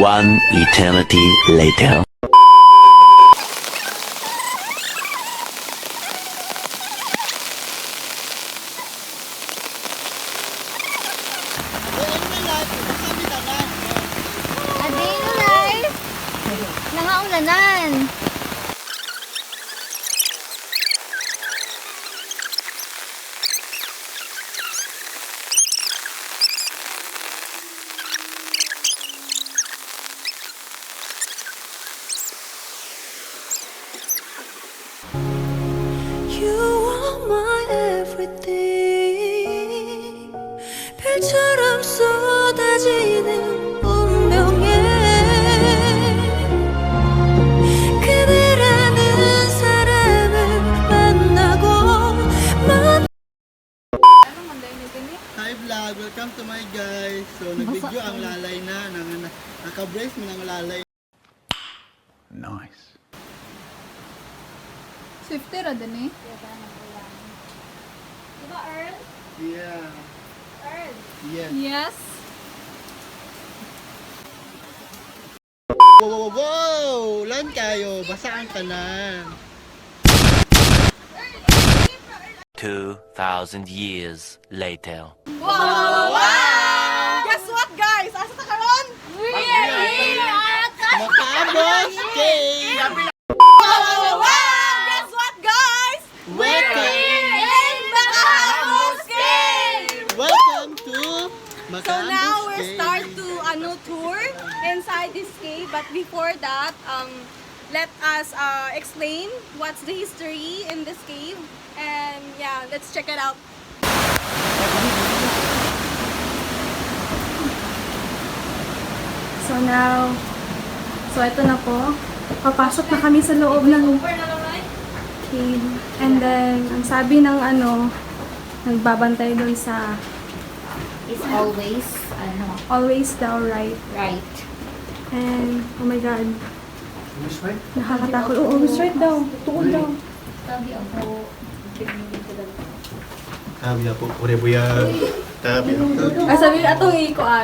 One eternity later. Adi ulay. Nangaulanan. You are my everything. 별처럼 쏟아지는 운명에 그대라는 사람을 만나고 Hi vlog! Welcome to my guys! So nag-video ang lalay na, naka-brace mo ng lalay. Nice. Swifty ra din eh. Diba Earl? Yeah. Earl. Yes. Yes. Wow, wow, wow! Lan kayo! Basa ang tanan! 2,000 years later. Wow! Guess what guys? Asa ta karon? Makabos! Okay! Wow! Guess what guys? Welcome! In Macabos Cave! Welcome to So Macabos now we Cave. start to tour inside this cave, but before that, let us explain what's the history in this cave, and yeah, let's check it out. So now, ito na po. Papasok na kami sa loob ng cave. And then, ang sabi ng nagbabantay doon sa Is always, always daw right. right. And, oh my God. Nakakatakot. Oo, always right daw. Tuod daw. Sabi ako, Tabi po, pure buya. Tabi po. Sabi atong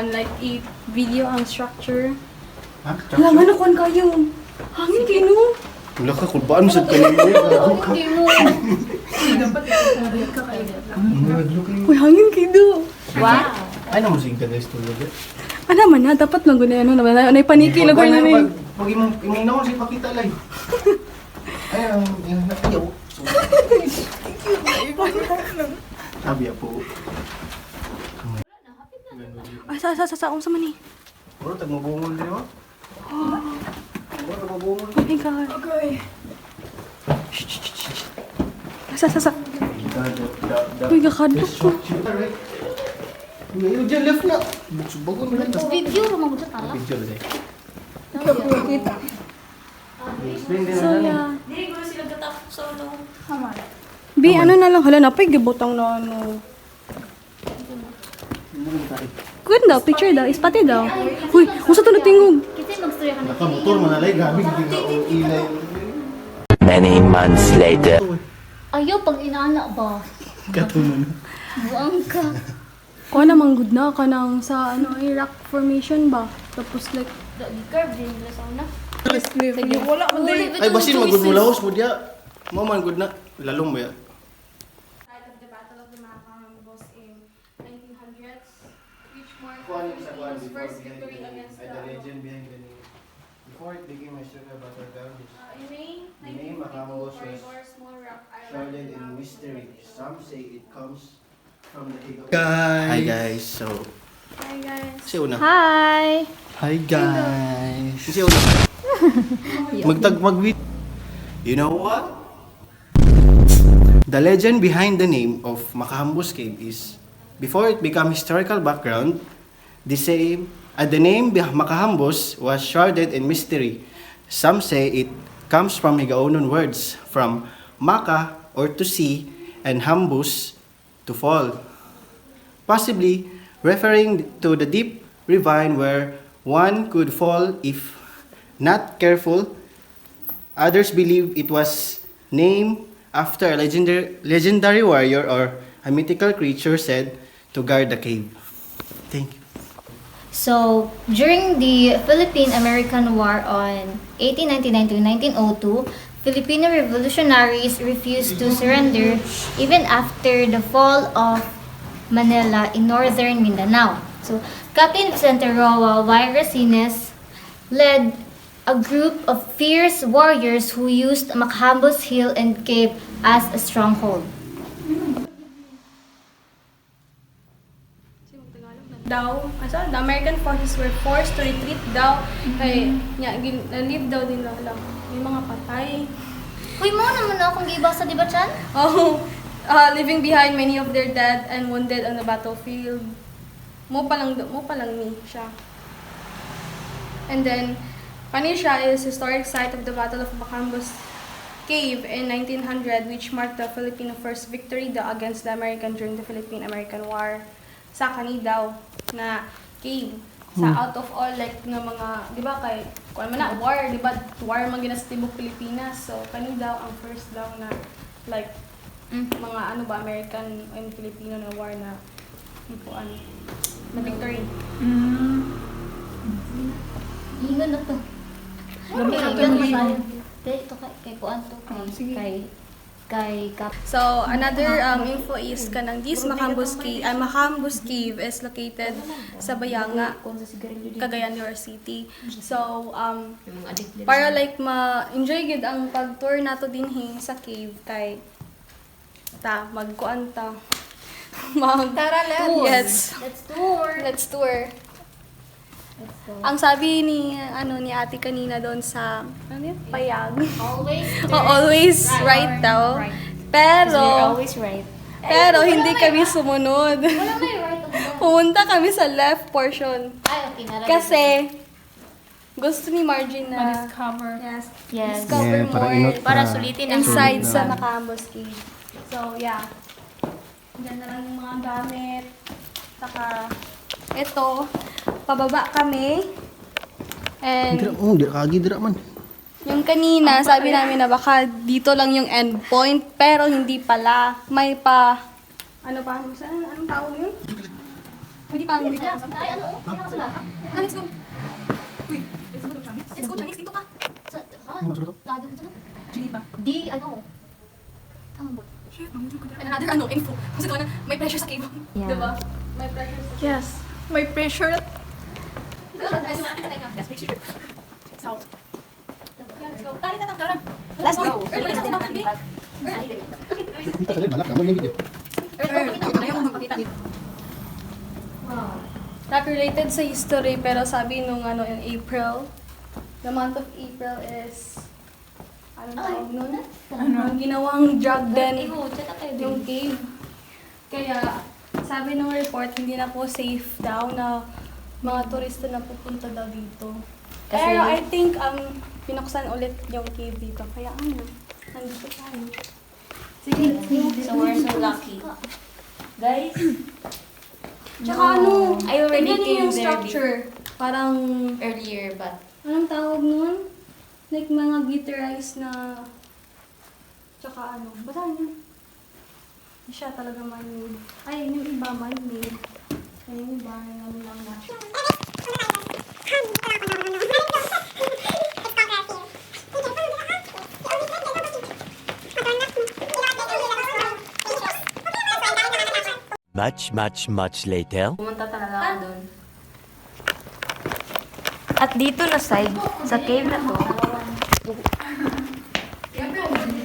like, i-video ang structure. Ha? Alam, kuhan kayo. Hangin kayo, no? Wala ka, kulbaan sa kanina. hindi mo. Uy, hangin kayo, do. Wow. Ay, namusig ka guys, tulog eh. Ano man na, dapat lang guna ano naman. Ano paniki lang guna na Pag imong naman si Pakita lang. Ay, ayaw. Sabi po. Ay, sa man ni. Bro, tagmabungol din mo? Bro, tagmabungol. Oh my God. Okay. Sa. Uy, kakadok ko. Ngayon dyan, left na. Buksubagon mo lang. Video, rumang sa tala. Picture din. Kita. Explain din So, na yeah. Hindi ko sila gatapos sa ulo. Bi, ano na lang. Hala, napay gibutang na ano. Good daw, picture daw. Ispati daw. Uy, kung sa ito natingog. Kita mag-story ka na. Nakamotor manalay, gabi hindi ka ilay. Many months later. Ayaw, pag inaana ba? Katunan. Buang ka. Kuha namang good na ka nang sa rock formation ba? Tapos like, Curve din nila sa una. Wala man din. Ay, basin magud mo lahos mo dia. Mo man good na. Lalong mo ya. Site of the Battle of the Macabos in 1900s, which marked Kuan the first victory against the legend behind the name. Before it became a historical battleground, in May The name 1952, Macabos was Corridor, Small Rock Island. shrouded in mystery. Some say it comes from the king of... Hi guys. So, Hi guys. si una. Hi! Hi guys. Si una. Mag You know what? The legend behind the name of Macahambos Cave is, before it became historical background, the name Macahambos was shrouded in mystery. Some say it comes from Higaonon words from Maka or to see and Hambus to fall, possibly referring to the deep ravine where one could fall if not careful. Others believe it was named after a legendary warrior or a mythical creature said to guard the cave. Thank you. So, during the Philippine-American War on 1899 to 1902, Filipino revolutionaries refused to surrender even after the fall of Manila in northern Mindanao. So, Captain Vicente Roa Y. Racines led a group of fierce warriors who used Macambos Hill and Cave as a stronghold. The American forces were forced to retreat daw. Kay, live daw din lang. May mga patay. Uy, mo naman akong gibasa, di ba, Chan? Oh, leaving behind many of their dead and wounded on the battlefield. Mo pa lang ni siya. And then, Panisha is historic site of the Battle of Macambos Cave in 1900, which marked the Filipino first victory against the American during the Philippine-American War. Sa kani daw na cave. Sa out of all, like, nga mga, di ba, kay, kung man na, war, di ba, war man gina sa tibok Pilipinas. So, kani daw ang first daw na, like, mga ano ba, American and Filipino na war na, ipuan, na victory. Ingon na to. Ito kay Puan to. Kay Cap. So, another info is kanang this Macambos Cave is located sa Bayanga, Cagayan de Oro City. So, para like ma-enjoy gid ang pag-tour nato dinhi sa cave kay magkuan ta. Tara, let's. Yes. Let's tour. Let's tour. Ang sabi ni Ate kanina doon sa payag. Always. Always right daw. Right. Pero Always right. Pero hindi kami sumunod. Wala may right of the... Pumunta kami sa left portion. Ay, okay. Nalagay Kasi gusto ni Margin na Discover. Yes. discover more Para sulitin ang inside sa Macambos Cave. So, yeah. Diyan na lang yung mga gamit. Saka, ito, pababa kami. And Di kagi dira man. yung kanina, sabi namin na baka dito lang yung end point, pero hindi pala. May pa, ano pa? Anong tawag yun? Pwede pa ang Ay, ano? Kaya ka sila. Let's go. Let's go, Chinese. Dito ka. Lagi mo sila. Di, ano? Tama ba? And another info. Kasi doon may pressure sa cave. Yeah. Diba? May pressure sa Yes. May pressure. So, let's go. Tara, tara. Let's go. Early natin ang baby. Not related sa history, pero sabi nung in April, the month of April is, anong tawag nun? Ang ginawang drug den yung cave. Kaya, sabi nung report, hindi na po safe daw na mga turista na pupunta daw dito. Pero I think, pinuksan ulit yung cave dito. Kaya nandito tayo. Sige, So, we're so lucky. Guys, tsaka I already tignan niyo came yung there structure. Parang, earlier, but... anong tawag nun? Like mga glitterized na, tsaka basahin niyo. Hindi siya talaga man-made. Ay, yung iba man-made. Ay, yung iba, yung lang na. Much later. Pumunta talaga ako doon. At dito na side, sa cave na to,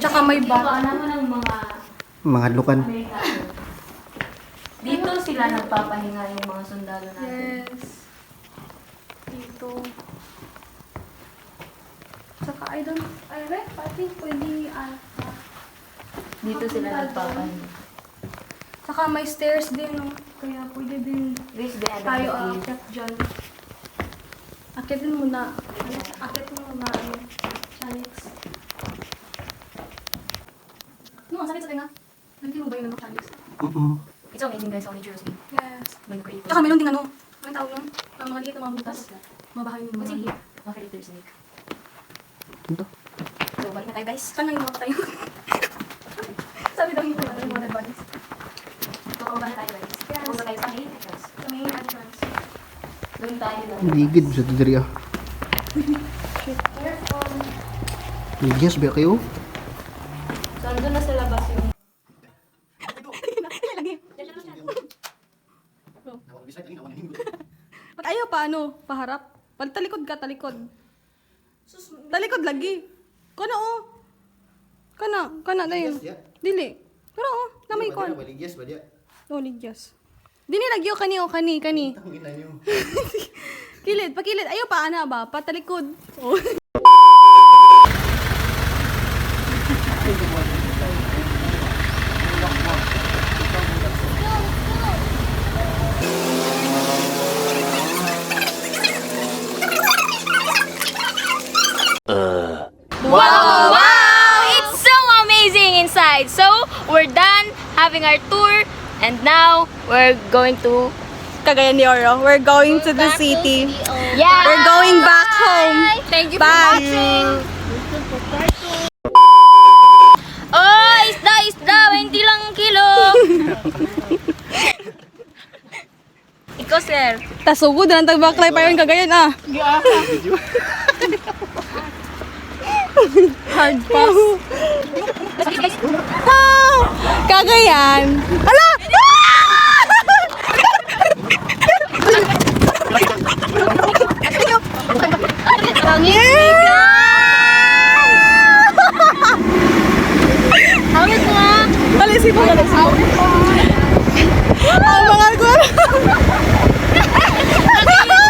Tsaka may bar. naman ang mga Mga lukan. Amerikano. Dito sila nagpapahinga yung mga sundalo natin. Yes. Dito. Tsaka, I think pwede, Dito sila nagpapahinga. Tsaka may stairs din, no? Kaya pwede din This is the end of tayo the cave. aakyat dyan. Akyatin muna. Akyat mo muna, Chanix. No, ang sakit sa tinga. Hindi mo ba yun, Chanix? It's amazing guys, only Jersey. Yes. When creative. Tsaka meron din anong tawag nun? Ang mga liit na mga butas. Mabahay yung What's in mga. here? Mga creative snake. Ito. So, balik na tayo guys. Saan lang yung mga tayo? Sabi daw yung mga dead bodies. Tukaw na tayo guys. Yes. Pumunta tayo sa main entrance. Sa main entrance. Doon tayo lang. Ligid sa diri ah. Ligyas ba kayo? So, andun na sa labas yung... Pag ayaw pa, ano, paharap. Pag talikod ka, talikod. Talikod lagi. Kana, oh. Kana, dayon. Ligyas, ya. Dili. Pero, oh, namay kon. Ligyas ba dia? Oh, ligyas. Dini lagi, oh, kani. Ang ina niyo. Kilid, pakilid. Ayaw pa, ana ba? Patalikod. Oh. Wow! It's so amazing inside. So, we're done having our tour and now we're going to Cagayan de Oro. We're going to the city. yeah. We're going back home. Thank you Bye. for watching. Oh, isda, 20 lang ang kilo. Ikaw, sir. Tasugod na tagbaklay pa yun Cagayan ah. Hard pass. Ah, Cagayan. Ala! Hawit nga. Alisi po. Ang mga ko.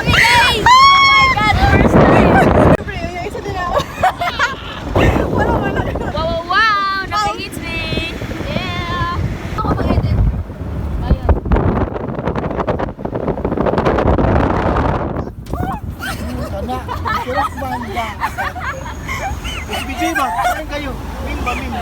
Guys! Oh my God, first time. Wow, nakahits me. Yeah. Ako mag-edit. Ayun. Bigay ba? Saan kayo? Mim ba, mim?